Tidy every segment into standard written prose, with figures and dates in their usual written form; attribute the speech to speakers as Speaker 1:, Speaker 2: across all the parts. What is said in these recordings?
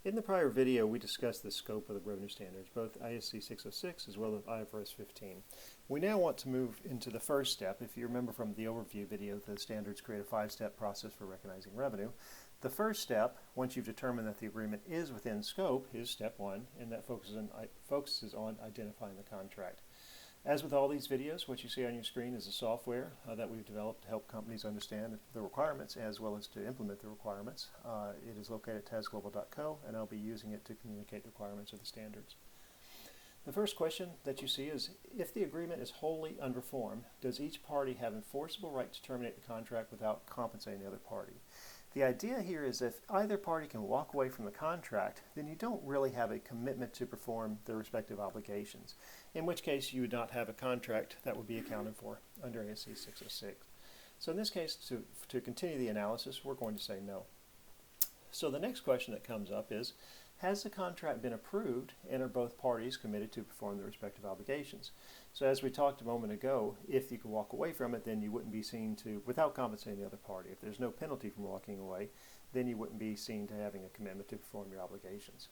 Speaker 1: In the prior video, we discussed the scope of the revenue standards, both ISC 606 as well as IFRS 15. We now want to move into the first step. If you remember from the overview video, the standards create a 5-step process for recognizing revenue. The first step, once you've determined that the agreement is within scope, is step 1, and that focuses on identifying the contract. As with all these videos, what you see on your screen is a software that we've developed to help companies understand the requirements as well as to implement the requirements. It is located at tasglobal.co, and I'll be using it to communicate the requirements of the standards. The first question that you see is, if the agreement is wholly unperformed, does each party have enforceable right to terminate the contract without compensating the other party? The idea here is if either party can walk away from the contract, then you don't really have a commitment to perform their respective obligations, in which case you would not have a contract that would be accounted for under ASC 606. So in this case, to continue the analysis, we're going to say no. So the next question that comes up is, has the contract been approved and are both parties committed to perform their respective obligations? So as we talked a moment ago, if you could walk away from it, then you wouldn't be seen to, without compensating the other party. If there's no penalty from walking away, then you wouldn't be seen to having a commitment to perform your obligations.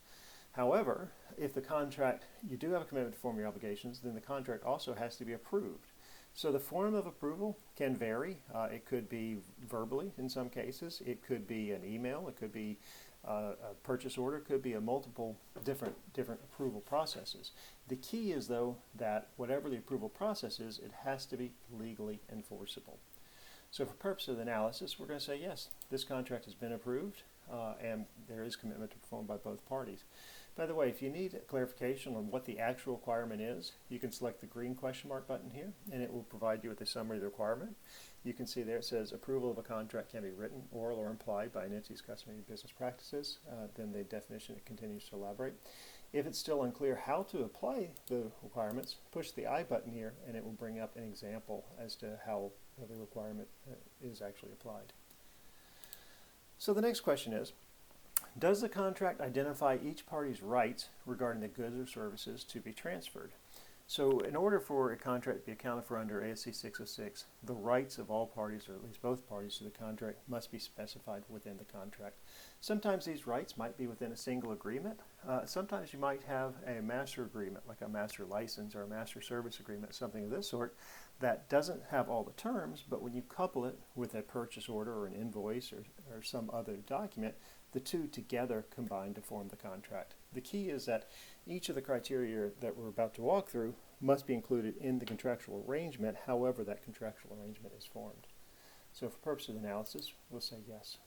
Speaker 1: However, if the contract, you do have a commitment to perform your obligations, then the contract also has to be approved. So the form of approval can vary. It could be verbally in some cases. It could be an email. It could be a purchase order. It could be a multiple different approval processes. The key is, though, that whatever the approval process is, it has to be legally enforceable. So for purpose of the analysis, we're going to say yes, this contract has been approved and there is commitment to perform by both parties. By the way, if you need clarification on what the actual requirement is, you can select the green question mark button here, and it will provide you with a summary of the requirement. You can see there it says approval of a contract can be written, oral, or implied by an entity's customary business practices. Then the definition it continues to elaborate. If it's still unclear how to apply the requirements, push the I button here, and it will bring up an example as to how the requirement is actually applied. So the next question is, does the contract identify each party's rights regarding the goods or services to be transferred? So in order for a contract to be accounted for under ASC 606, the rights of all parties, or at least both parties to the contract, must be specified within the contract. Sometimes these rights might be within a single agreement. Sometimes you might have a master agreement, like a master license or a master service agreement, something of this sort, that doesn't have all the terms, but when you couple it with a purchase order or an invoice or some other document, the two together combine to form the contract. The key is that each of the criteria that we're about to walk through must be included in the contractual arrangement, however that contractual arrangement is formed. So for purpose of analysis, we'll say yes.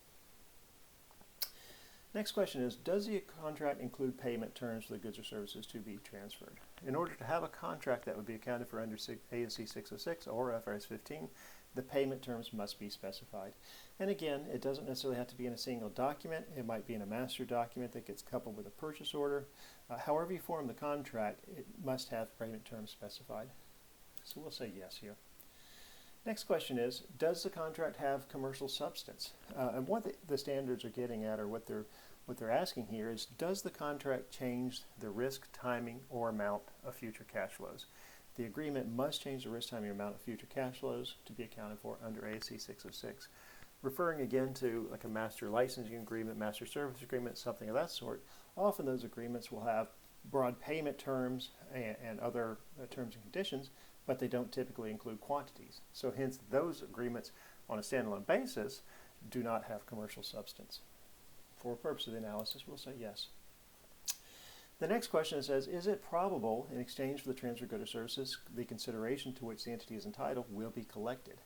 Speaker 1: Next question is, does the contract include payment terms for the goods or services to be transferred? In order to have a contract that would be accounted for under ASC 606 or IFRS 15, the payment terms must be specified. And again, it doesn't necessarily have to be in a single document. It might be in a master document that gets coupled with a purchase order. However you form the contract, it must have payment terms specified. So we'll say yes here. Next question is, does the contract have commercial substance? And what the standards are getting at, or what they're asking here, is does the contract change the risk, timing, or amount of future cash flows? The agreement must change the risk, timing, or amount of future cash flows to be accounted for under ASC 606. Referring again to like a master licensing agreement, master service agreement, something of that sort, often those agreements will have broad payment terms and other terms and conditions, but they don't typically include quantities. So hence those agreements on a standalone basis do not have commercial substance. For purpose of the analysis, we'll say yes. The next question says, is it probable in exchange for the transfer of goods or services, the consideration to which the entity is entitled will be collected?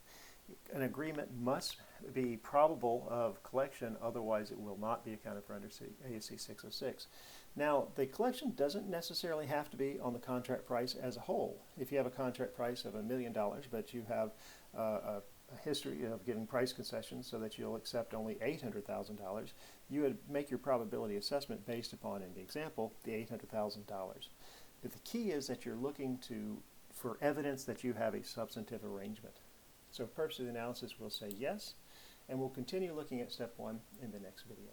Speaker 1: An agreement must be probable of collection, otherwise it will not be accounted for under ASC 606. Now, the collection doesn't necessarily have to be on the contract price as a whole. If you have a contract price of $1 million, but you have a history of giving price concessions so that you'll accept only $800,000, you would make your probability assessment based upon, in the example, the $800,000. But the key is that you're looking for evidence that you have a substantive arrangement. So for purpose of the analysis, we'll say yes, and we'll continue looking at step 1 in the next video.